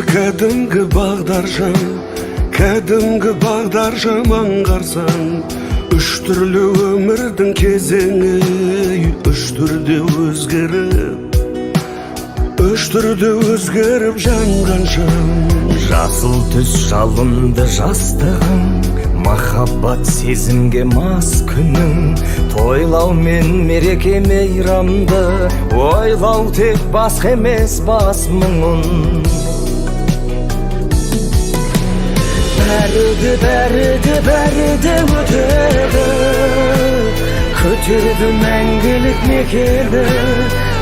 кәдімгі бағдаршам аңғарсаң, үш түрлі өмірдің кезеңі, үш түрде өзгеріп жанған шам. Жасыл түс жалынды жастығың, махаббат сезімге мас күнің, тойлау мен мереке мейрамды, ойлау тек басқа емес бас мұңын. Бәрі де өтеді, күтеді мәңгілік мекені,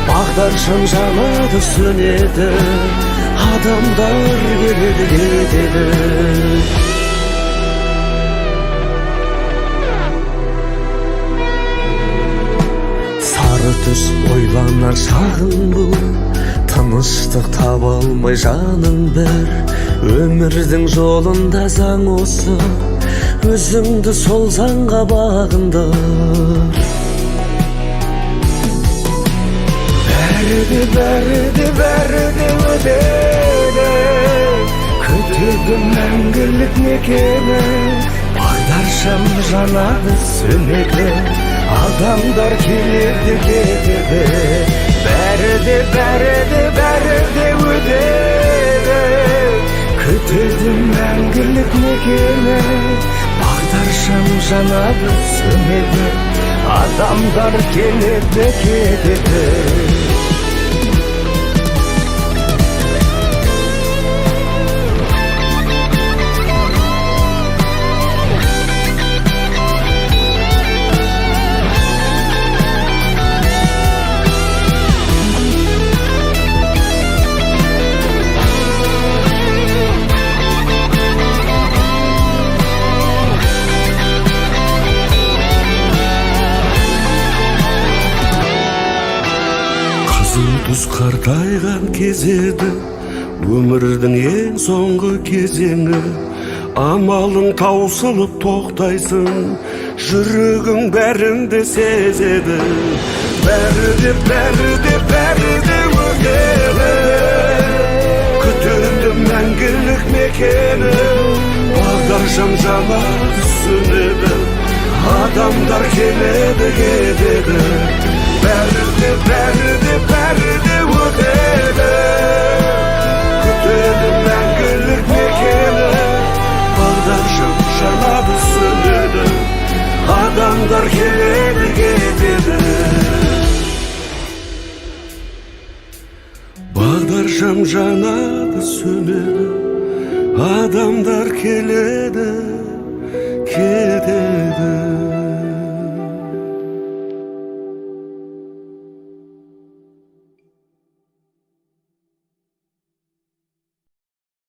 бағдаршам жанады сөнеді, адамдар келеді кетеді. Сары түс ойланар шағын бұл, тыныштық таба алмай жаның бір. Өмірдің жолында заң осы, өзіңді сол заңға бағындар. Бәрі де өтеді, күтеді мәңгілік мекені, бағдаршам жанады сөнеді, адамдар келеді кетеді. Бәрі де өтеді, күтеді мәңгілік мекені, бағдаршам жанады сөнеді, адамдар келеді кетеді. Түс қартайған кезеді, өмірдің ең соңғы кезеңі. Амалың таусылып тоқтайсың, жүрегің бәрінде сезеді. Бәрі де өтеді, күтеді мәңгілік мекені, бағдаршам жанады сөнеді, адамдар келеді кетеді. Бәрі де өтеді, күтеді мәңгілік мекені, бағдаршам жанады сөнеді, адамдар келеді кетеді. Бағдаршам жанады сөнеді, адамдар келеді